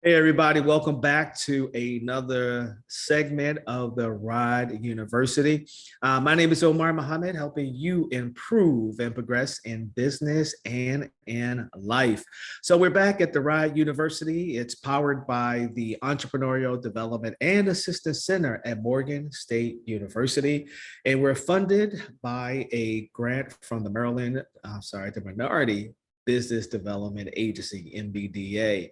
Hey, everybody, welcome back to another segment of the Ride University. My name is Omar Mohammed, helping you improve and progress in business and in life. So, we're back at the Ride University. It's powered by the Entrepreneurial Development and Assistance Center at Morgan State University. And we're funded by a grant from the Minority Business Development Agency, MBDA.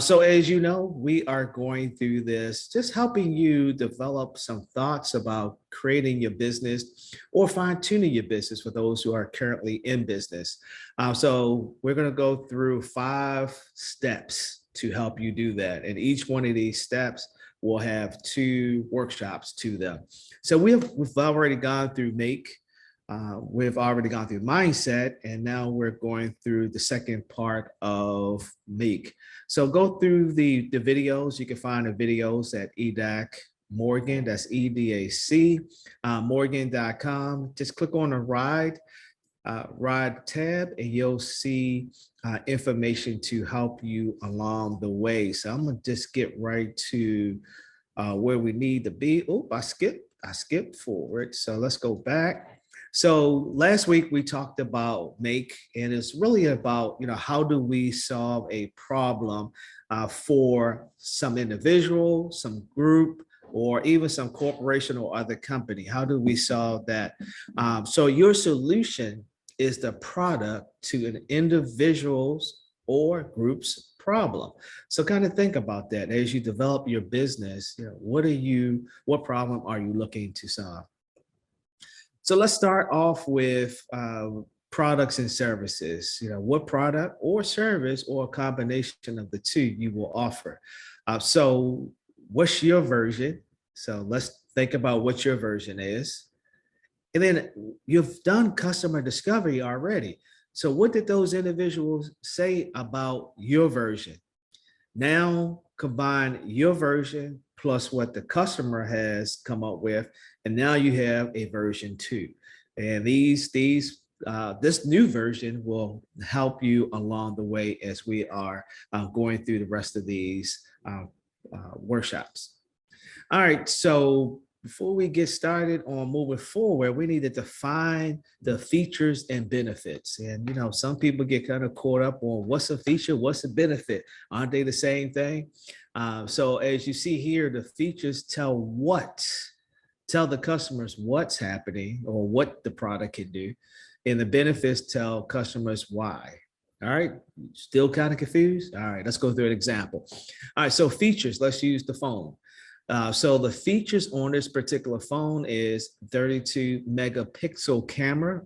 So as you know, we are going through this, just helping you develop some thoughts about creating your business or fine tuning your business for those who are currently in business. So we're going to go through 5 steps to help you do that. And each one of these steps will have 2 workshops to them. So we've already gone through we've already gone through mindset, and now we're going through the second part of make. So go through the videos. You can find the videos at EDAC Morgan, that's EDAC, Morgan.com. Just click on the ride tab, and you'll see information to help you along the way. So I'm gonna just get right to where we need to be. Oh, I skipped forward. So let's go back. So last week we talked about make, and it's really about, how do we solve a problem for some individual, some group, or even some corporation or other company? How do we solve that? So your solution is the product to an individual's or group's problem. So kind of think about that as you develop your business. What problem are you looking to solve? So let's start off with products and services. What product or service or a combination of the 2 you will offer. So what's your version? So let's think about what your version is. And then you've done customer discovery already. So what did those individuals say about your version? Now combine your version plus what the customer has come up with, and now you have a version 2. And this new version will help you along the way as we are going through the rest of these workshops. All right, so before we get started on moving forward, we need to define the features and benefits. And, some people get kind of caught up on what's a feature, what's a benefit? Aren't they the same thing? So as you see here, the features tell the customers what's happening or what the product can do. And the benefits tell customers why. All right, still kind of confused? All right, let's go through an example. All right, so features, let's use the phone. So the features on this particular phone is 32 megapixel camera,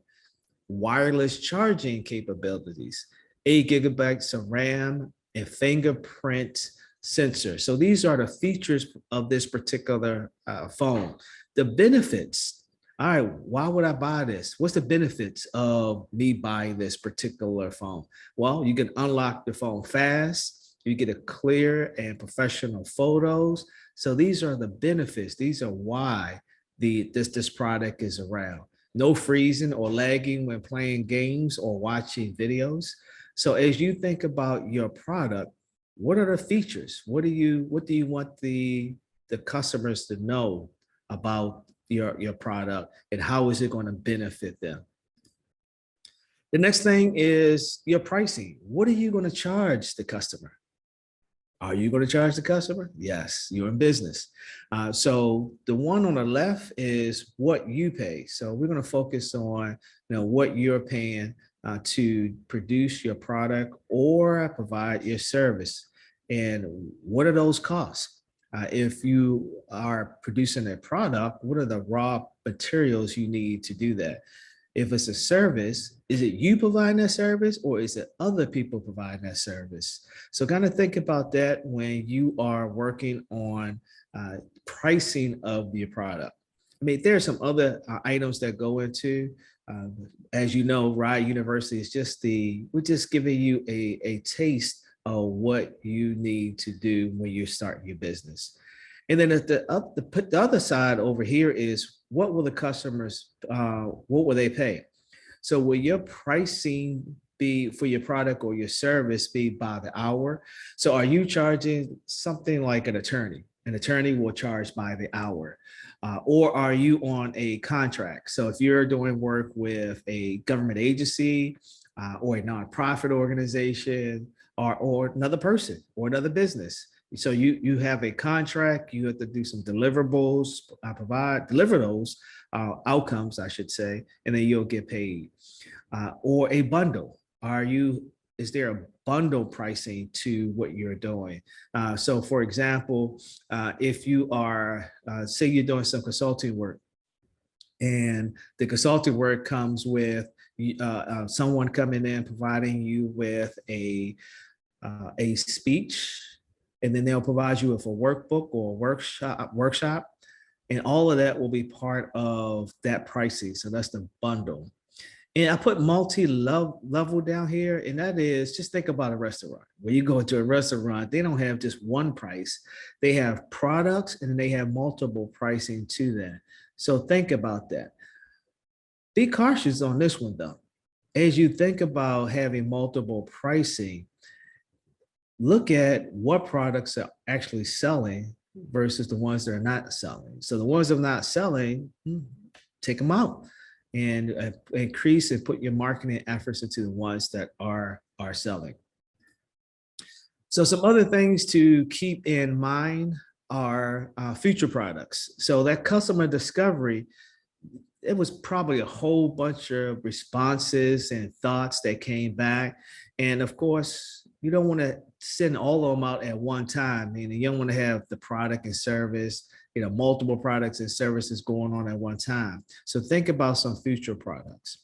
wireless charging capabilities, 8 gigabytes of RAM, and fingerprint sensor. So these are the features of this particular phone. The benefits. All right, why would I buy this? What's the benefits of me buying this particular phone? Well, you can unlock the phone fast. You get a clear and professional photos. So these are the benefits. These are why this product is around. No freezing or lagging when playing games or watching videos. So as you think about your product, what are the features? What do you want the customers to know about your product, and how is it going to benefit them? The next thing is your pricing. What are you going to charge the customer? Are you going to charge the customer? Yes, you're in business. So the one on the left is what you pay. So we're going to focus on what you're paying to produce your product or provide your service. And what are those costs? If you are producing a product, what are the raw materials you need to do that? If it's a service, is it you providing that service, or is it other people providing that service? So kind of think about that when you are working on pricing of your product. I mean, there are some other items that go into, as you know, Ride University is we're just giving you a taste of what you need to do when you're starting your business. And then at the other side over here is, what will the customers, what will they pay? So will your pricing be for your product or your service be by the hour. So are you charging something like an attorney? An attorney will charge by the hour. Or are you on a contract? So if you're doing work with a government agency or a nonprofit organization or another person or another business, so you have a contract, you have to do some deliverables, deliver those outcomes, I should say, and then you'll get paid. Or a bundle. Is there a bundle pricing to what you're doing? So for example, if you are, say you're doing some consulting work and the consulting work comes with someone coming in, providing you with a speech, and then they'll provide you with a workbook or a workshop, and all of that will be part of that pricing. So that's the bundle. And I put multi-level down here, and that is, just think about a restaurant. When you go into a restaurant, they don't have just one price. They have products and they have multiple pricing to that. So think about that. Be cautious on this one though. As you think about having multiple pricing, look at what products are actually selling versus the ones that are not selling. So the ones that are not selling, take them out and increase and put your marketing efforts into the ones that are selling. So some other things to keep in mind are future products. So that customer discovery, it was probably a whole bunch of responses and thoughts that came back. And of course, you don't want to send all of them out at one time. Meaning you don't want to have the product and service, multiple products and services going on at one time. So think about some future products.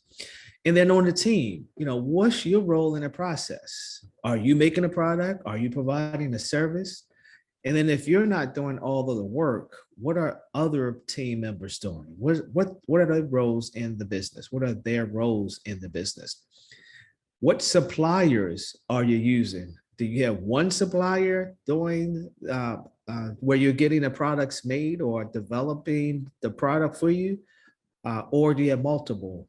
And then on the team, what's your role in the process? Are you making a product? Are you providing a service? And then if you're not doing all of the work, what are other team members doing? What are their roles in the business? What are their roles in the business? What suppliers are you using? Do you have one supplier doing where you're getting the products made or developing the product for you? Or do you have multiple?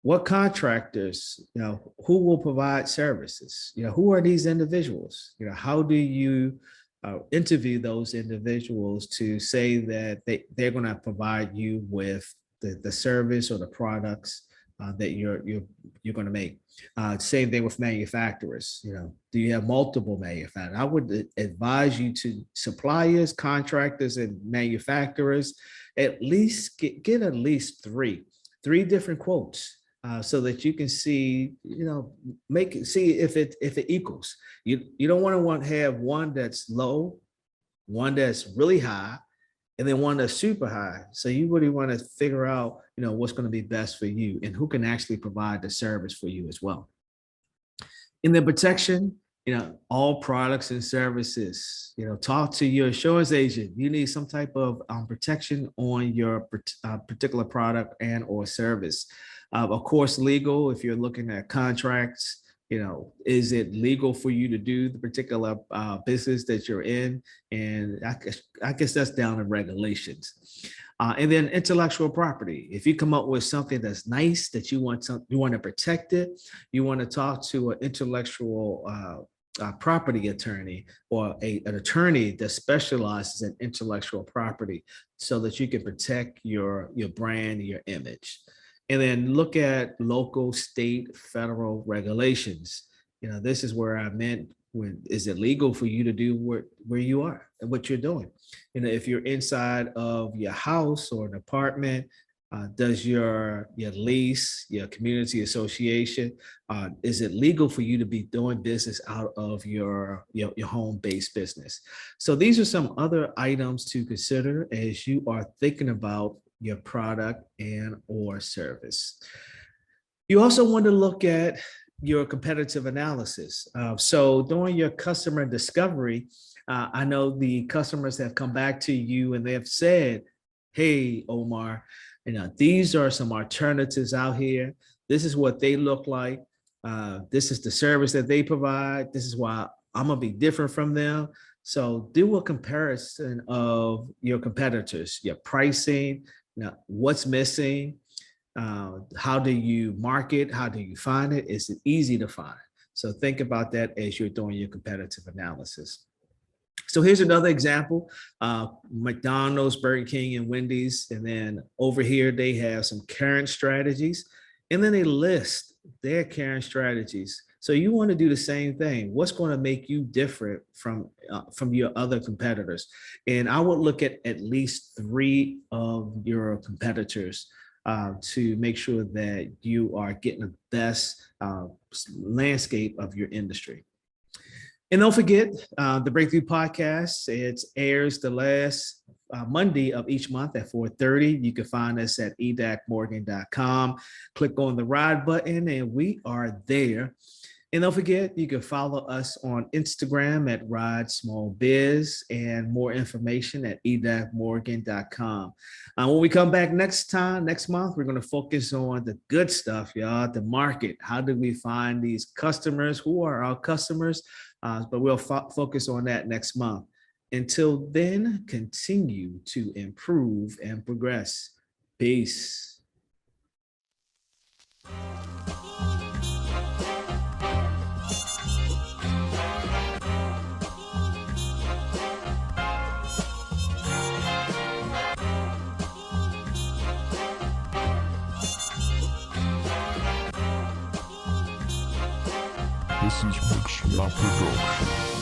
What contractors, who will provide services? Who are these individuals? How do you interview those individuals to say that they're going to provide you with the service or the products that you're going to make? Same thing with manufacturers. Do you have multiple manufacturers? I would advise you to suppliers, contractors, and manufacturers, at least get at least three different quotes. So that you can see, see if it equals. You don't want to have one that's low, one that's really high, and then one that's super high. So you really want to figure out, what's going to be best for you and who can actually provide the service for you as well. In the protection, all products and services, talk to your insurance agent. You need some type of protection on your particular product and or service. Of course, legal, if you're looking at contracts, is it legal for you to do the particular business that you're in? And I guess that's down to regulations. And then intellectual property. If you come up with something that's nice that you want to protect it, you want to talk to an intellectual property attorney or an attorney that specializes in intellectual property so that you can protect your brand, your image. And then look at local, state, federal regulations. This is where I meant, is it legal for you to do where you are and what you're doing? If you're inside of your house or an apartment, does your lease, your community association, is it legal for you to be doing business out of your home-based business? So these are some other items to consider as you are thinking about your product and or service. You also want to look at your competitive analysis. So during your customer discovery, I know the customers have come back to you and they have said, hey, Omar, these are some alternatives out here. This is what they look like. This is the service that they provide. This is why I'm gonna be different from them. So do a comparison of your competitors, your pricing, what's missing, How do you market? How do you find it? Is it easy to find? So think about that as you're doing your competitive analysis. So here's another example, McDonald's, Burger King, and Wendy's. And then over here, they have some current strategies. And then they list their current strategies. So you want to do the same thing. What's going to make you different from your other competitors? And I would look at least 3 of your competitors to make sure that you are getting the best landscape of your industry. And don't forget the Breakthrough Podcast. It airs the last Monday of each month at 4:30. You can find us at edacmorgan.com. Click on the ride button and we are there. And don't forget, you can follow us on Instagram at Ride Small Biz and more information at edacmorgan.com. When we come back next month, we're going to focus on the good stuff, y'all, the market. How do we find these customers? Who are our customers? But we'll focus on that next month. Until then, continue to improve and progress. Peace. This is Mitch La Production.